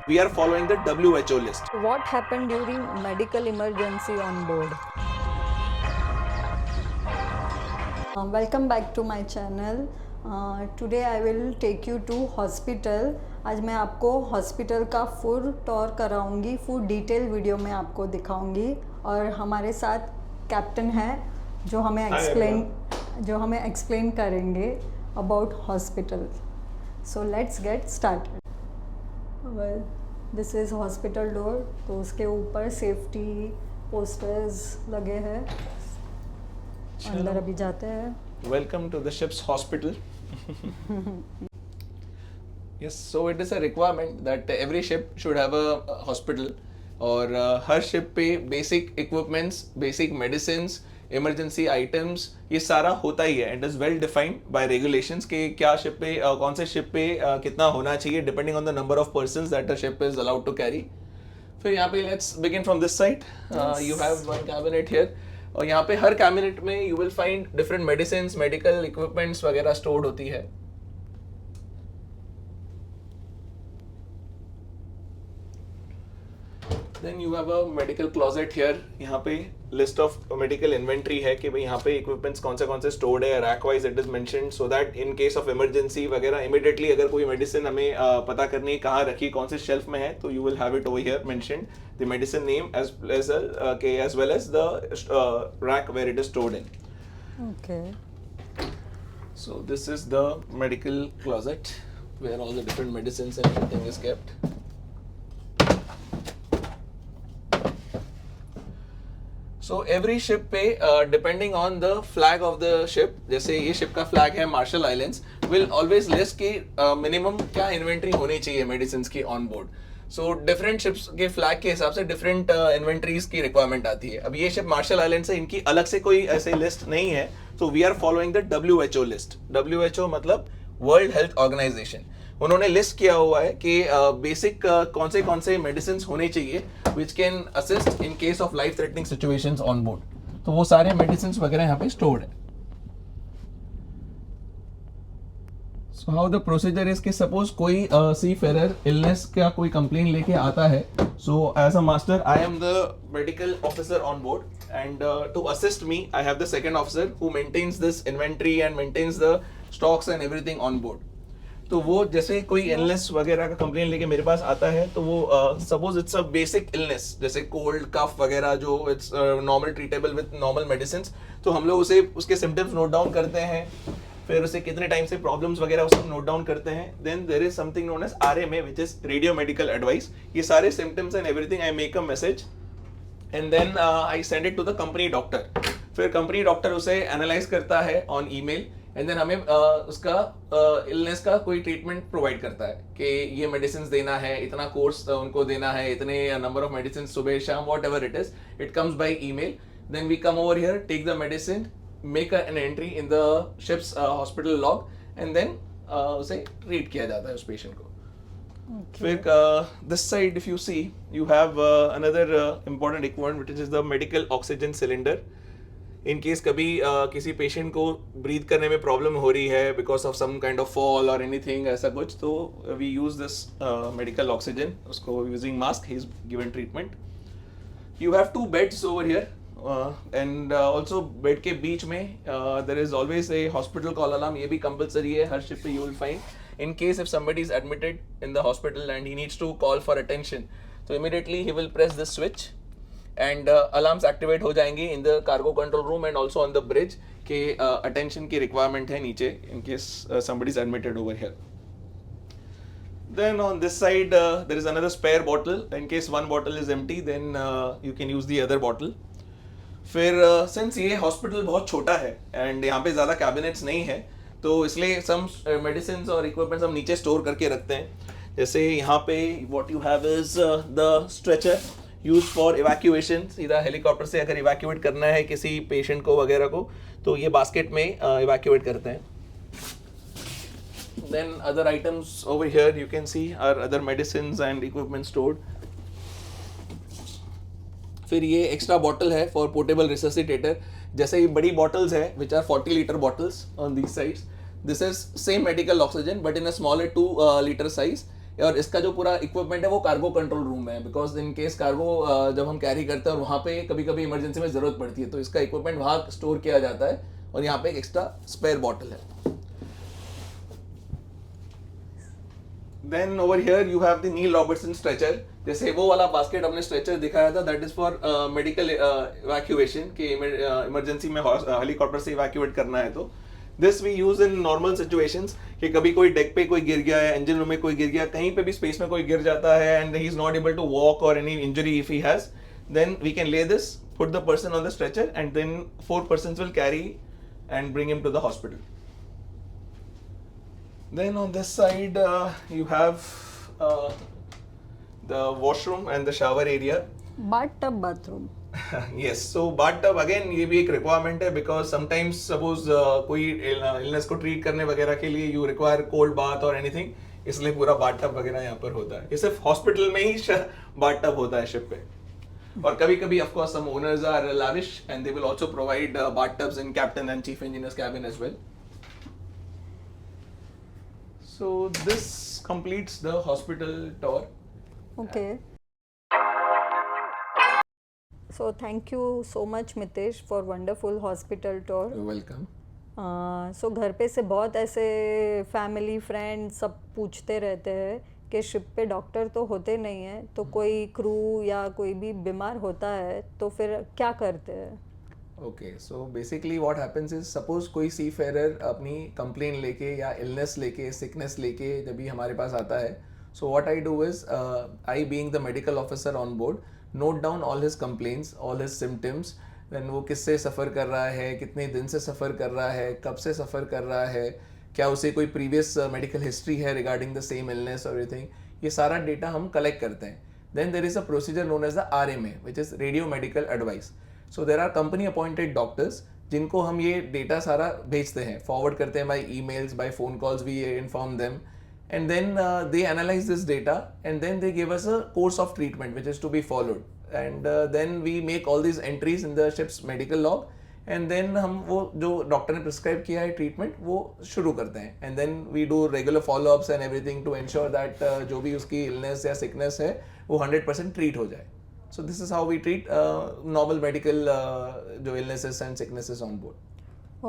we are following the WHO list. What happened during medical emergency on board? Welcome back to my channel. Today I will take you to hospital. आज मैं आपको hospital का full tour कराऊंगी, full detail video में आपको दिखाऊंगी और हमारे साथ कैप्टन है जो हमें एक्सप्लेन करेंगे about hospital. So let's get started. Well this is hospital door. तो उसके ऊपर सेफ्टी पोस्टर्स लगे हैं. अंदर अभी जाते हैं. Welcome to the ship's hospital. Yes, so it is a requirement that every ship should have a hospital. और हर शिप पे basic equipments, basic medicines, emergency items, ये सारा होता ही है. It is well defined by regulations कि क्या ship पे कौन से शिप पे कितना होना चाहिए depending on the number of persons that the ship is allowed to carry. फिर यहाँ पे let's begin from this side. You have one cabinet here और यहाँ पे हर कैबिनेट में you will find different medicines, medical equipments वगैरह stored होती है. Then you have a medical closet here. यहाँ पे list of medical inventory है कि भाई यहाँ पे equipments कौन से stored है. rack wise it is mentioned so that in case of emergency वगैरह immediately अगर कोई medicine हमें पता करनी है कहाँ रखी, कौन से shelf में है, तो you will have it over here mentioned the medicine name as well as the rack where it is stored in. Okay. So this is the medical closet where all the different medicines and everything is kept. So every ship पे depending on the flag of the ship, जैसे ये ship का flag है Marshall Islands, will always list कि minimum क्या inventory होनी चाहिए medicines की on board. So different ships के flag के हिसाब से different inventories की requirement आती है. अब ये ship मार्शल आइलैंड से इनकी अलग से कोई ऐसे list नहीं है, तो we are following the WHO list. WHO मतलब World Health Organization. उन्होंने लिस्ट किया हुआ है कि बेसिक कौन से मेडिसिन होने चाहिए which can assist in case of life threatening situations on board. तो वो सारे मेडिसिन वगैरह यहाँ पे स्टोर्ड है. So how the procedure is कि सपोज कोई सी फेरर इलनेस का कोई कंप्लेन लेके आता है. So as a master I am the medical officer on board and to assist me I have the second officer who maintains this inventory and maintains the stocks and everything on board. तो वो जैसे कोई illness वगैरह का complain लेके मेरे पास आता है तो वो suppose it's a basic illness जैसे कोल्ड कफ वगैरह जो it's normal treatable with normal medicine, तो हम लोग उसे उसके सिम्टम्स नोट डाउन करते हैं. फिर उसे कितने टाइम से प्रॉब्लम्स वगैरह उसे नोट डाउन करते हैं. Then there is something known as RMA which is radio medical advice. ये सारे symptoms and everything I make a message and then I send it to the company doctor. फिर company doctor उसे analyse करता है on email and then हमें उसका illness का कोई ट्रीटमेंट प्रोवाइड करता है कि ये मेडिसिन देना है, इतना कोर्स उनको देना है, इतने नंबर ऑफ मेडिसिन सुबह शाम whatever it is. It comes by email. Then we come over here, take the medicine, make an entry in the ship's hospital log and then उसे ट्रीट किया जाता है उस पेशेंट को. फिर this side if you see you have another important equipment which is the medical oxygen cylinder. In case कभी किसी patient को ब्रीथ करने में प्रॉब्लम हो रही है because of some kind of fall और एनीथिंग ऐसा कुछ, तो we use this medical oxygen. उसको using mask he is given treatment. You have 2 beds over here and also bed के बीच में there is always a hospital call alarm. ये भी कंपलसरी है हर शिप पे. You will find in case if somebody is admitted in the hospital and he needs to call for attention, तो immediately he will press this switch and alarms activate हो जाएंगे in the cargo control room and also on the bridge के attention की requirement है नीचे in case somebody is admitted over here. Then on this side there is another spare bottle in case one bottle is empty, then you can use the other bottle. फिर since ये hospital बहुत छोटा है and यहाँ पे ज़्यादा cabinets नहीं है तो इसलिए सम मेडिसिन और इक्विपमेंट्स हम नीचे स्टोर करके रखते हैं. जैसे यहाँ पे what you have is the stretcher use for evacuation. सीधा हेलीकॉप्टर से अगर इवैक्यूएट करना है किसी पेशेंट को वगैरह को तो ये बास्केट में इवैक्यूएट करते हैं. Then other items over here you can see are other medicines and equipment stored. फिर ये एक्स्ट्रा बॉटल है फॉर पोर्टेबल रिससिटेटर. जैसे ये बड़ी बॉटल्स है which are 40 litre bottles on these sides. This is same medical oxygen but in a smaller 2 litre size. और इसका जो पूरा इक्विपमेंट है वो कार्गो कंट्रोल रूम में है, बिकॉज इन केस कार्गो जब हम कैरी करते हैं और वहाँ पे कभी कभी इमरजेंसी में ज़रूरत पड़ती है, तो इसका इक्विपमेंट वहाँ स्टोर किया जाता है और यहाँ पे एक एक्स्ट्रा स्पेयर बॉटल है. Then over here you have the Neil Robertson stretcher. जैसे वो वाला बास्केट हमने स्ट्रेचर दिखाया था, that is for medical evacuation, कि इमरजेंसी में हेलीकॉप्टर से इवैक्यूएट करना है. तो this we use in normal situations, कि कभी कोई डेक पे कोई गिर गया है, इंजन रूम में कोई गिर गया, कहीं पे भी स्पेस में कोई गिर जाता है and he is not able to walk और any injury if he has, then we can lay this, put the person on the stretcher and then 4 persons will carry and bring him to the hospital. Then on this side you have the washroom and the shower area. Bathroom. Yes, so bathtub again ये भी एक requirement है, because sometimes suppose कोई illness को treat करने वगैरह के लिए you require cold bath or anything, इसलिए पूरा bathtub वगैरह यहाँ पर होता है. ये सिर्फ hospital में ही bathtub होता है ship पे. और कभी कभी of course some owners are lavish and they will also provide bathtubs in captain and chief engineer's cabin as well. So this completes the hospital tour. Okay. So thank you so much Mitesh for wonderful hospital tour. You're welcome. सो घर पे से बहुत ऐसे family friend सब पूछते रहते हैं कि शिप पे डॉक्टर तो होते नहीं हैं, तो कोई क्रू या कोई भी बीमार होता है तो फिर क्या करते हैं? Okay, so basically what happens is, suppose कोई सी फेरर अपनी कंप्लेन लेके या इलनेस लेके, सिकनेस लेके जब भी हमारे पास आता है, so what I do is, I being the medical officer on board, note down all his complaints, all his symptoms, then वो किससे सफ़र कर रहा है, कितने दिन से सफ़र कर रहा है, कब से सफ़र कर रहा है, क्या उसे कोई प्रीवियस मेडिकल हिस्ट्री है रिगार्डिंग द सेम इलनेस और एवरीथिंग, ये सारा डेटा हम कलेक्ट करते हैं. Then there is a procedure known as the RMA, which is radio medical advice. So there are company appointed doctors जिनको हम ये डेटा सारा भेजते हैं, फॉरवर्ड करते हैं by emails, by phone calls, we inform them, and then they analyze this data and then they give us a course of treatment which is to be followed, and then we make all these entries in the ship's medical log, and then हम वो जो doctor ने prescribe किया है treatment वो शुरू करते हैं, and then we do regular follow-ups and everything to ensure that जो भी उसकी illness या sickness है वो 100% treat हो जाए. So this is how we treat normal medical जो illnesses and sicknesses on board.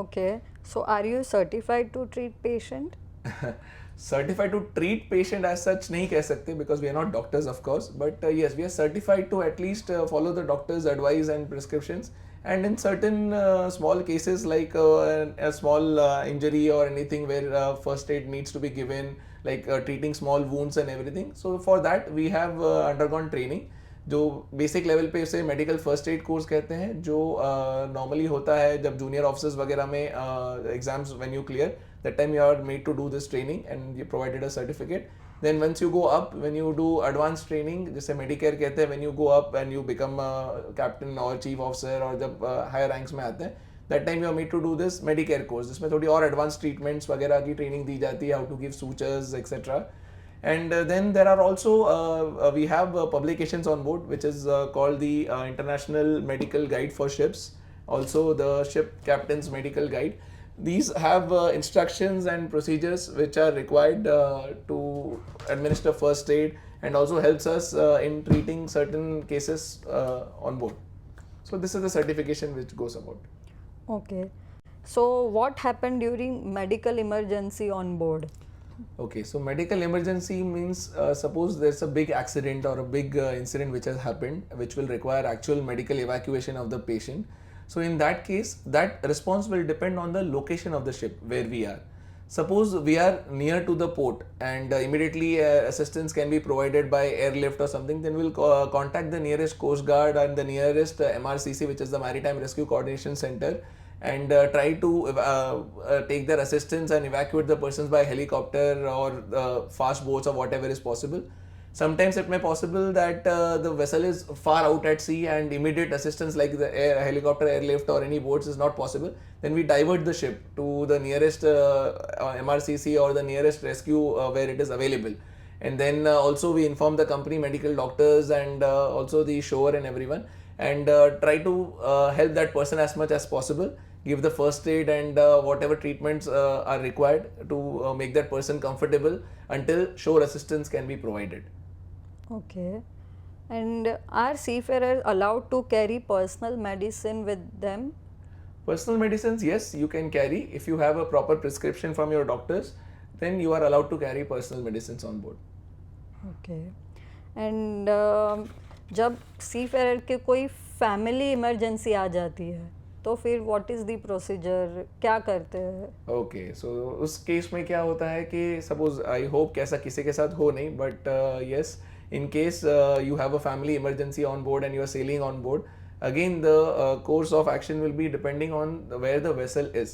Okay, so are you certified to treat patient? Certified to treat patient as such नहीं कह सकते, because we are not doctors of course, but yes, we are certified to at least follow the doctor's advice and prescriptions, and in certain small cases like a small injury or anything where first aid needs to be given, like treating small wounds and everything, so for that we have undergone training, जो basic level पे उसे medical first aid course कहते हैं, जो normally होता है जब junior officers वगैरह में exams when you clear, that time you are made to do this training and you provided a certificate. Then once you go up, when you do advanced training, जिसे Medicare कहते हैं, when you go up and you become a captain or chief officer और जब higher ranks में आते हैं, that time you are made to do this Medicare course, जिसमें थोड़ी और advanced treatments वगैरह की training दी जाती है, how to give sutures etc. And then there are also we have publications on board which is called the International Medical Guide for Ships, also the Ship Captain's Medical Guide. These have instructions and procedures which are required to administer first aid, and also helps us in treating certain cases on board. So this is the certification which goes about. Okay, so what happened during medical emergency on board? Okay, so medical emergency means suppose there's a big accident or a big incident which has happened, which will require actual medical evacuation of the patient. So in that case, that response will depend on the location of the ship where we are. Suppose we are near to the port and immediately assistance can be provided by airlift or something, then we'll contact the nearest Coast Guard and the nearest MRCC, which is the Maritime Rescue Coordination Center, and try to take their assistance and evacuate the persons by helicopter or fast boats or whatever is possible. Sometimes it may possible that the vessel is far out at sea and immediate assistance like the helicopter airlift or any boats is not possible. Then we divert the ship to the nearest MRCC or the nearest rescue where it is available. And then also we inform the company medical doctors and also the shore and everyone, and try to help that person as much as possible, give the first aid and whatever treatments are required to make that person comfortable until shore assistance can be provided. Okay. And are seafarers allowed to carry personal medicine with them? Personal medicines, yes, you can carry. If you have a proper prescription from your doctors, then you are allowed to carry personal medicines on board. Okay and जब सीफेयर के कोई family emergency आ जाती है तो फिर what is the procedure, क्या करते हैं? ओके, सो उस केस में क्या होता है कि सपोज, आई होप कि ऐसा किसी के साथ हो नहीं, but yes, in case you have a family emergency on board and you are sailing on board, again the course of action will be depending on where the vessel is.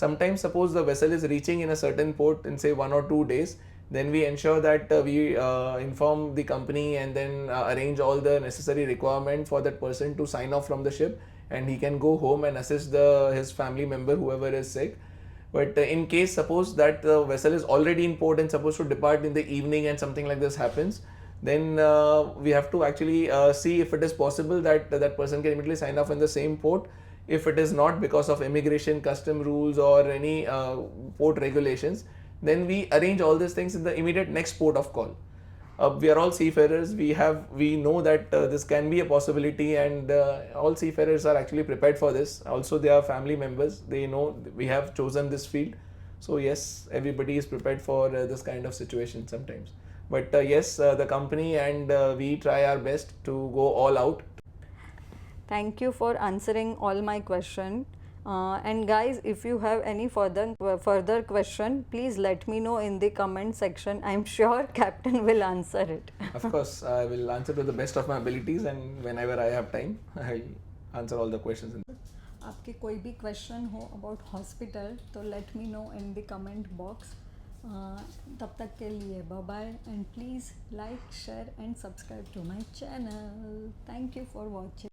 Sometimes suppose the vessel is reaching in a certain port in say 1 or 2 days, then we ensure that we inform the company and then arrange all the necessary requirement for that person to sign off from the ship, and he can go home and assist his family member whoever is sick. But in case suppose that the vessel is already in port and supposed to depart in the evening and something like this happens, then we have to actually see if it is possible that that person can immediately sign off in the same port. If it is not because of immigration, custom rules or any port regulations, then we arrange all these things in the immediate next port of call. We are all seafarers. We know that this can be a possibility, and all seafarers are actually prepared for this. Also, they are family members. They know we have chosen this field, so yes, everybody is prepared for this kind of situation sometimes. But yes, the company and we try our best to go all out. Thank you for answering all my question. And guys, if you have any further question, please let me know in the comment section. I'm sure Captain will answer it. Of course, I will answer to the best of my abilities, and whenever I have time, I'll answer all the questions. आपके कोई भी question हो about hospital तो let me know in the comment box. तब तक के लिए bye bye and please like, share and subscribe to my channel. Thank you for watching.